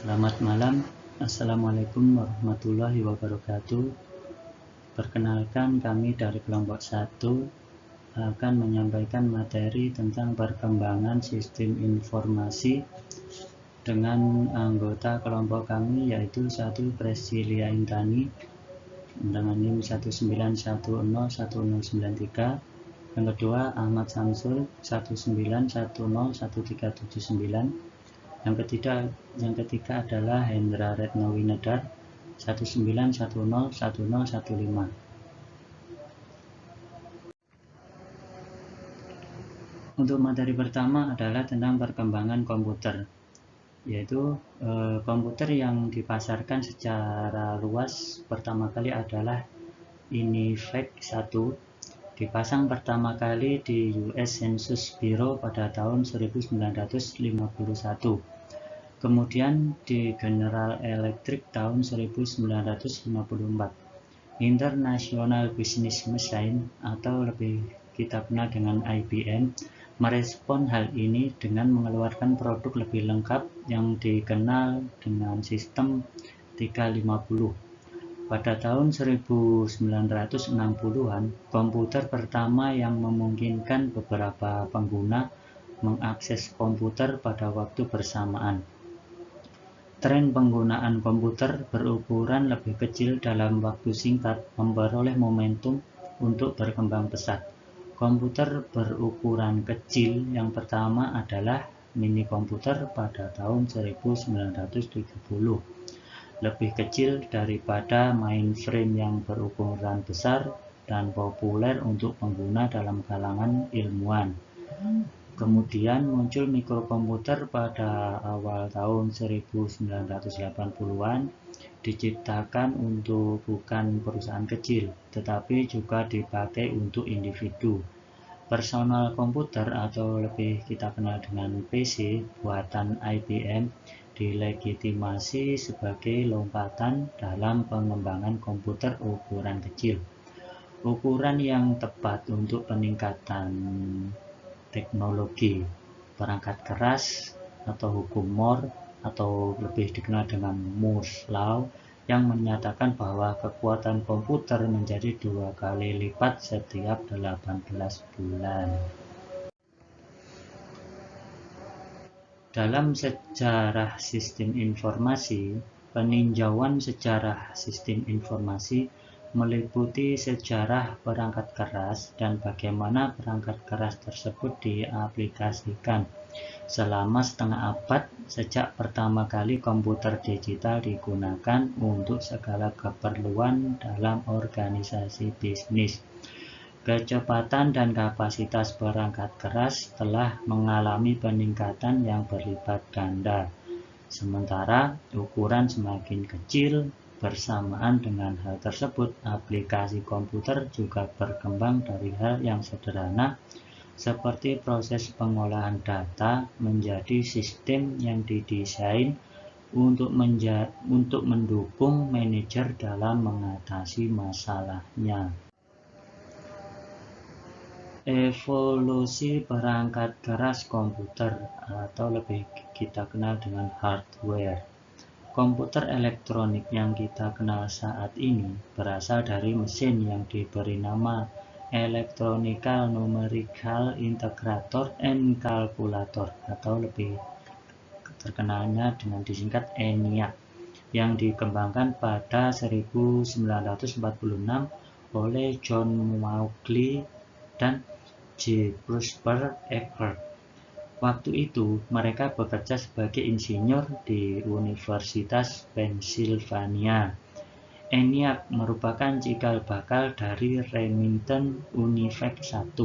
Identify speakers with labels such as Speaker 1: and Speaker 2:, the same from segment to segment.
Speaker 1: Selamat malam, Assalamualaikum warahmatullahi wabarakatuh. Perkenalkan, kami dari kelompok 1 akan menyampaikan materi tentang perkembangan sistem informasi dengan anggota kelompok kami yaitu 1 Presilia Intani dengan NIM 1910193, yang kedua Ahmad Samsul 1910139, yang ketiga adalah Hendra Retnowinedar 191011015. Untuk materi pertama adalah tentang perkembangan komputer, yaitu komputer yang dipasarkan secara luas pertama kali adalah ENIAC 1, dipasang pertama kali di US Census Bureau pada tahun 1951. Kemudian di General Electric tahun 1954. International Business Machine atau lebih kita kenal dengan IBM merespon hal ini dengan mengeluarkan produk lebih lengkap yang dikenal dengan sistem 350. Pada tahun 1960-an, komputer pertama yang memungkinkan beberapa pengguna mengakses komputer pada waktu bersamaan. Tren penggunaan komputer berukuran lebih kecil dalam waktu singkat memperoleh momentum untuk berkembang pesat. Komputer berukuran kecil yang pertama adalah mini komputer pada tahun 1970. Lebih kecil daripada mainframe yang berukuran besar dan populer untuk pengguna dalam kalangan ilmuwan. Kemudian muncul mikrokomputer pada awal tahun 1980-an, diciptakan untuk bukan perusahaan kecil, tetapi juga dipakai untuk individu. Personal komputer atau lebih kita kenal dengan PC buatan IBM dilegitimasi sebagai lompatan dalam pengembangan komputer ukuran kecil. Ukuran yang tepat untuk peningkatan teknologi perangkat keras atau hukum Moore atau lebih dikenal dengan Moore's Law yang menyatakan bahwa kekuatan komputer menjadi 2 kali lipat setiap 18 bulan. Dalam sejarah sistem informasi, peninjauan sejarah sistem informasi meliputi sejarah perangkat keras dan bagaimana perangkat keras tersebut diaplikasikan selama setengah abad sejak pertama kali komputer digital digunakan untuk segala keperluan dalam organisasi bisnis. Kecepatan dan kapasitas perangkat keras telah mengalami peningkatan yang berlipat ganda, sementara ukuran semakin kecil. Bersamaan dengan hal tersebut, aplikasi komputer juga berkembang dari hal yang sederhana seperti proses pengolahan data menjadi sistem yang didesain untuk mendukung manajer dalam mengatasi masalahnya. Evolusi perangkat keras komputer atau lebih kita kenal dengan hardware. Komputer elektronik yang kita kenal saat ini berasal dari mesin yang diberi nama Electronical Numerical Integrator and Calculator atau lebih terkenalnya dengan disingkat ENIAC, yang dikembangkan pada 1946 oleh John Mauchly dan J. Prosper Eckert. Waktu itu, mereka bekerja sebagai insinyur di Universitas Pennsylvania. ENIAC merupakan cikal bakal dari Remington ENIAC 1,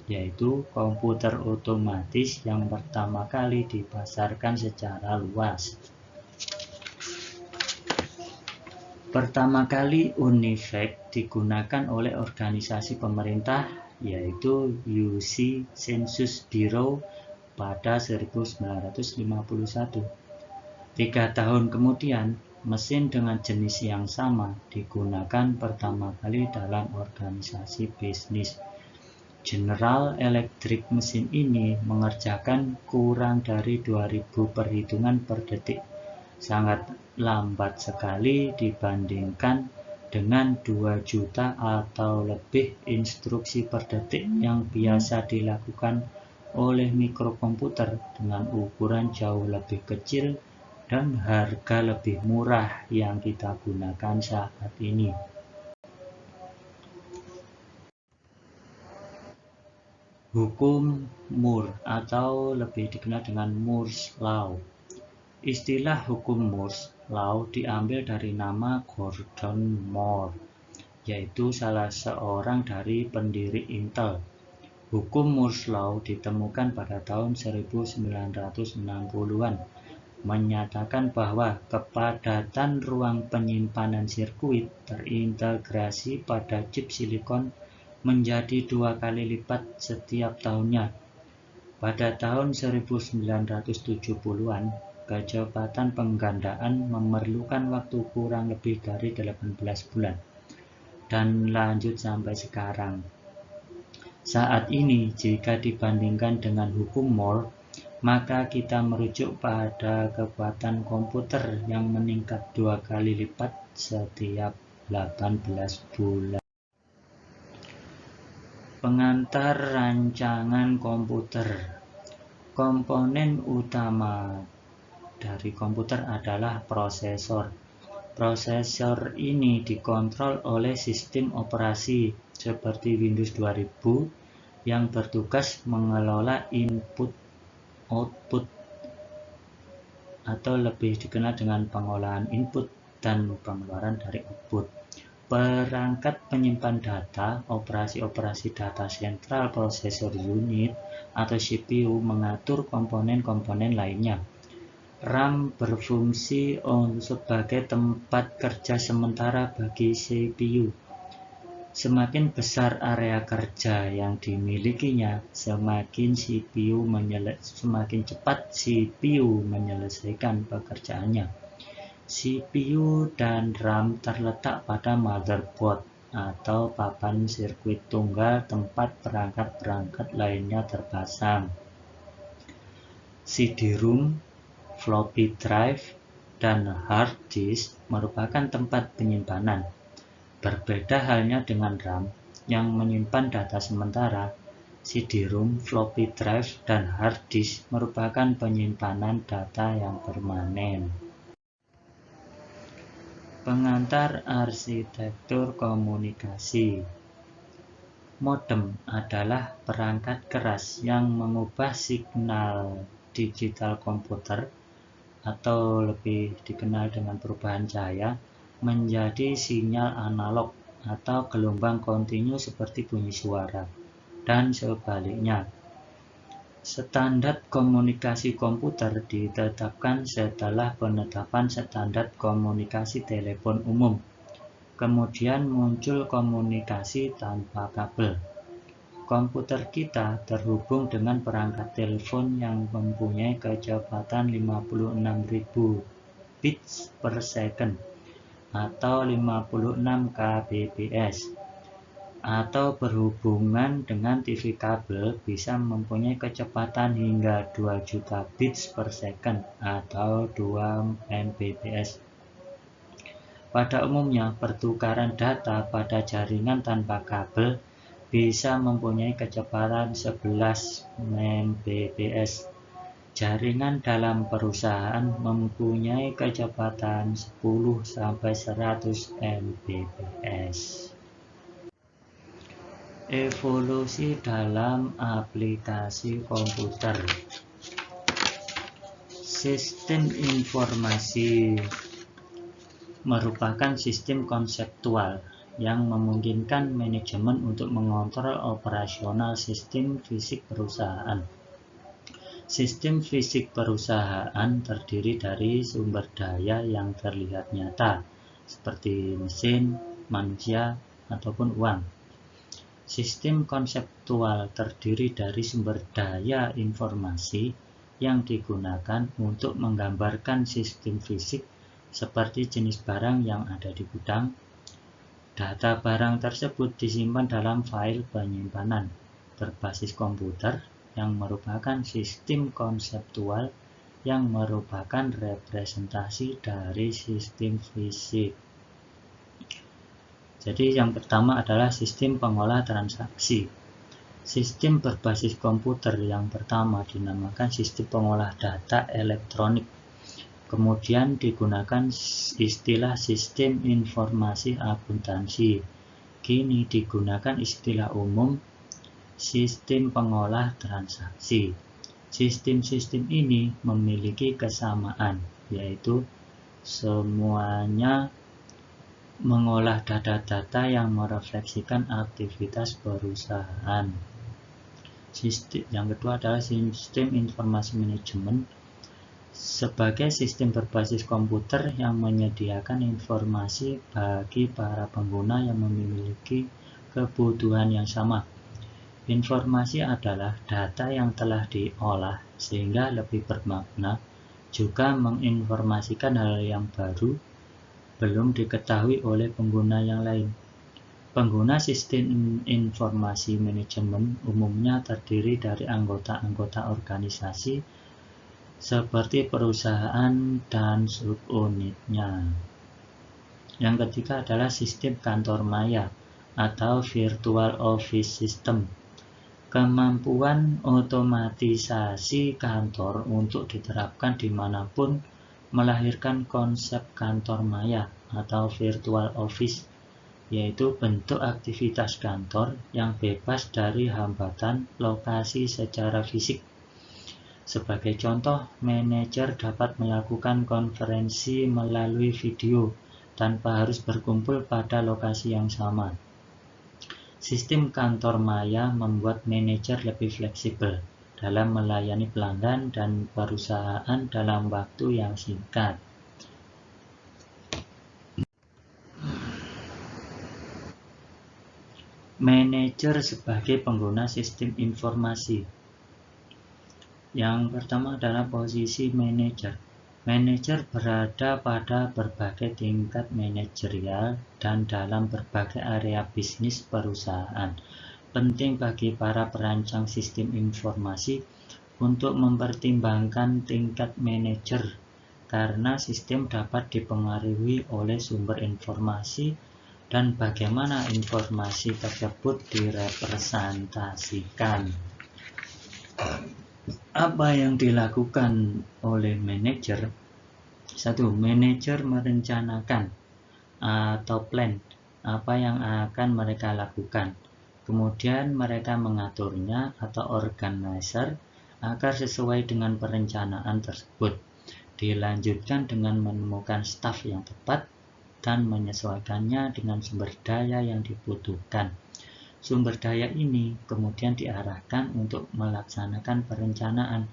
Speaker 1: yaitu komputer otomatis yang pertama kali dipasarkan secara luas. Pertama kali ENIAC digunakan oleh organisasi pemerintah, yaitu US Census Bureau pada 1951. 3 tahun kemudian, mesin dengan jenis yang sama digunakan pertama kali dalam organisasi bisnis. General Electric mesin ini mengerjakan kurang dari 2000 perhitungan per detik. sangat lambat sekali dibandingkan dengan 2 juta atau lebih instruksi per detik yang biasa dilakukan oleh mikrokomputer dengan ukuran jauh lebih kecil dan harga lebih murah yang kita gunakan saat ini. Hukum Moore atau lebih dikenal dengan Moore's Law. Istilah hukum Moore's Law diambil dari nama Gordon Moore, yaitu salah seorang dari pendiri Intel. Hukum Moore's Law ditemukan pada tahun 1960-an, menyatakan bahwa kepadatan ruang penyimpanan sirkuit terintegrasi pada chip silikon menjadi 2 kali lipat setiap tahunnya. Pada tahun 1970-an, kecepatan penggandaan memerlukan waktu kurang lebih dari 18 bulan, dan lanjut sampai sekarang. Saat ini, jika dibandingkan dengan hukum Moore, maka kita merujuk pada kekuatan komputer yang meningkat 2 kali lipat setiap 18 bulan. Pengantar rancangan komputer. Komponen utama dari komputer adalah prosesor. Prosesor ini dikontrol oleh sistem operasi seperti Windows 2000 yang bertugas mengelola input-output atau lebih dikenal dengan pengolahan input dan pengeluaran dari output. Perangkat penyimpan data, operasi data Central Processor Unit atau CPU mengatur komponen-komponen lainnya. RAM berfungsi sebagai tempat kerja sementara bagi CPU. Semakin besar area kerja yang dimilikinya, semakin cepat CPU menyelesaikan pekerjaannya. CPU dan RAM terletak pada motherboard atau papan sirkuit tunggal tempat perangkat-perangkat lainnya terpasang. CD-ROM, floppy drive, dan hard disk merupakan tempat penyimpanan. Berbeda halnya dengan RAM yang menyimpan data sementara, CD-ROM, floppy drive, dan hard disk merupakan penyimpanan data yang permanen. Pengantar arsitektur komunikasi. Modem adalah perangkat keras yang mengubah signal digital komputer atau lebih dikenal dengan perubahan cahaya menjadi sinyal analog atau gelombang kontinu seperti bunyi suara, dan sebaliknya. Standar komunikasi komputer ditetapkan setelah penetapan standar komunikasi telepon umum. Kemudian muncul komunikasi tanpa kabel. Komputer kita terhubung dengan perangkat telepon yang mempunyai kecepatan 56.000 bits per second atau 56 kbps. Atau berhubungan dengan TV kabel bisa mempunyai kecepatan hingga 2 juta bits per second atau 2 Mbps. Pada umumnya, pertukaran data pada jaringan tanpa kabel bisa mempunyai kecepatan 11 Mbps. Jaringan dalam perusahaan mempunyai kecepatan 10-100 Mbps. Evolusi dalam aplikasi komputer. Sistem informasi merupakan sistem konseptual yang memungkinkan manajemen untuk mengontrol operasional sistem fisik perusahaan. Sistem fisik perusahaan terdiri dari sumber daya yang terlihat nyata, seperti mesin, manusia, ataupun uang. Sistem konseptual terdiri dari sumber daya informasi yang digunakan untuk menggambarkan sistem fisik seperti jenis barang yang ada di gudang. Data barang tersebut disimpan dalam file penyimpanan berbasis komputer yang merupakan sistem konseptual yang merupakan representasi dari sistem fisik. Jadi yang pertama adalah sistem pengolah transaksi. Sistem berbasis komputer yang pertama dinamakan sistem pengolah data elektronik. Kemudian digunakan istilah sistem informasi akuntansi. Kini digunakan istilah umum sistem pengolah transaksi. Sistem-sistem ini memiliki kesamaan, yaitu semuanya mengolah data-data yang merefleksikan aktivitas perusahaan. Yang kedua adalah sistem informasi manajemen. Sebagai sistem berbasis komputer yang menyediakan informasi bagi para pengguna yang memiliki kebutuhan yang sama. Informasi adalah data yang telah diolah sehingga lebih bermakna, juga menginformasikan hal yang baru belum diketahui oleh pengguna yang lain. Pengguna sistem informasi manajemen umumnya terdiri dari anggota-anggota organisasi seperti perusahaan dan subunitnya. Yang ketiga adalah sistem kantor maya atau virtual office system. Kemampuan otomatisasi kantor untuk diterapkan dimanapun melahirkan konsep kantor maya atau virtual office, yaitu bentuk aktivitas kantor yang bebas dari hambatan lokasi secara fisik. Sebagai contoh, manajer dapat melakukan konferensi melalui video tanpa harus berkumpul pada lokasi yang sama. Sistem kantor maya membuat manajer lebih fleksibel dalam melayani pelanggan dan perusahaan dalam waktu yang singkat. Manajer sebagai pengguna sistem informasi. Yang pertama adalah posisi manajer. Manajer berada pada berbagai tingkat manajerial dan dalam berbagai area bisnis perusahaan. Penting bagi para perancang sistem informasi untuk mempertimbangkan tingkat manajer, karena sistem dapat dipengaruhi oleh sumber informasi dan bagaimana informasi tersebut direpresentasikan. Apa yang dilakukan oleh manajer? 1. Manajer merencanakan atau plan apa yang akan mereka lakukan. Kemudian mereka mengaturnya atau organizer agar sesuai dengan perencanaan tersebut. Dilanjutkan dengan menemukan staf yang tepat dan menyesuaikannya dengan sumber daya yang dibutuhkan. Sumber daya ini kemudian diarahkan untuk melaksanakan perencanaan.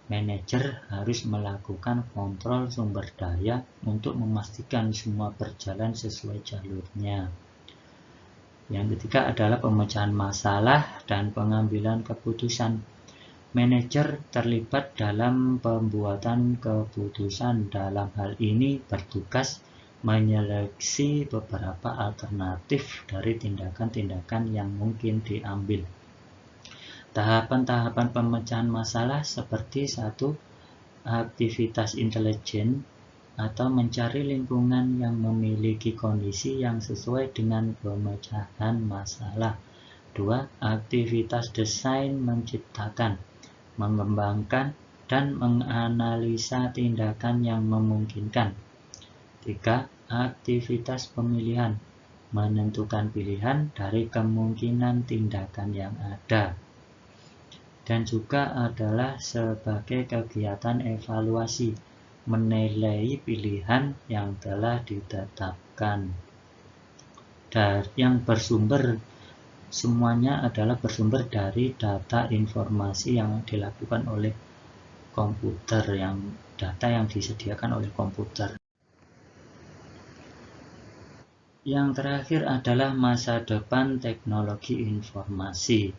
Speaker 1: Manajer harus melakukan kontrol sumber daya untuk memastikan semua berjalan sesuai jalurnya. Yang ketiga adalah pemecahan masalah dan pengambilan keputusan. Manajer terlibat dalam pembuatan keputusan. Dalam hal ini bertugas menyeleksi beberapa alternatif dari tindakan-tindakan yang mungkin diambil. Tahapan-tahapan pemecahan masalah seperti 1. Aktivitas intelijen atau mencari lingkungan yang memiliki kondisi yang sesuai dengan pemecahan masalah. 2. Aktivitas desain menciptakan, mengembangkan, dan menganalisa tindakan yang memungkinkan. 3. Aktivitas pemilihan, menentukan pilihan dari kemungkinan tindakan yang ada. Dan juga adalah sebagai kegiatan evaluasi, menilai pilihan yang telah ditetapkan. Dan yang bersumber, semuanya adalah bersumber dari data informasi yang dilakukan oleh komputer, data yang disediakan oleh komputer. Yang terakhir adalah masa depan teknologi informasi.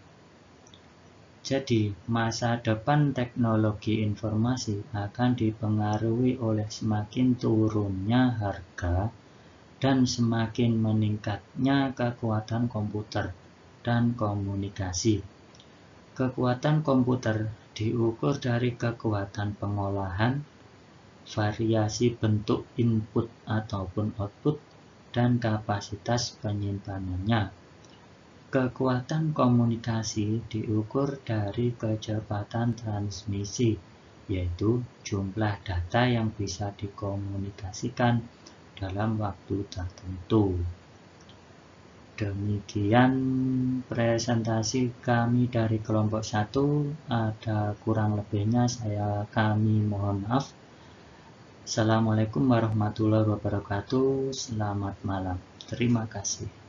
Speaker 1: Jadi, masa depan teknologi informasi akan dipengaruhi oleh semakin turunnya harga dan semakin meningkatnya kekuatan komputer dan komunikasi. Kekuatan komputer diukur dari kekuatan pengolahan, variasi bentuk input ataupun output, dan kapasitas penyimpanannya. Kekuatan komunikasi diukur dari kecepatan transmisi, yaitu jumlah data yang bisa dikomunikasikan dalam waktu tertentu. Demikian presentasi kami dari kelompok 1. Ada kurang lebihnya kami mohon maaf. Assalamualaikum warahmatullahi wabarakatuh. Selamat malam. Terima kasih.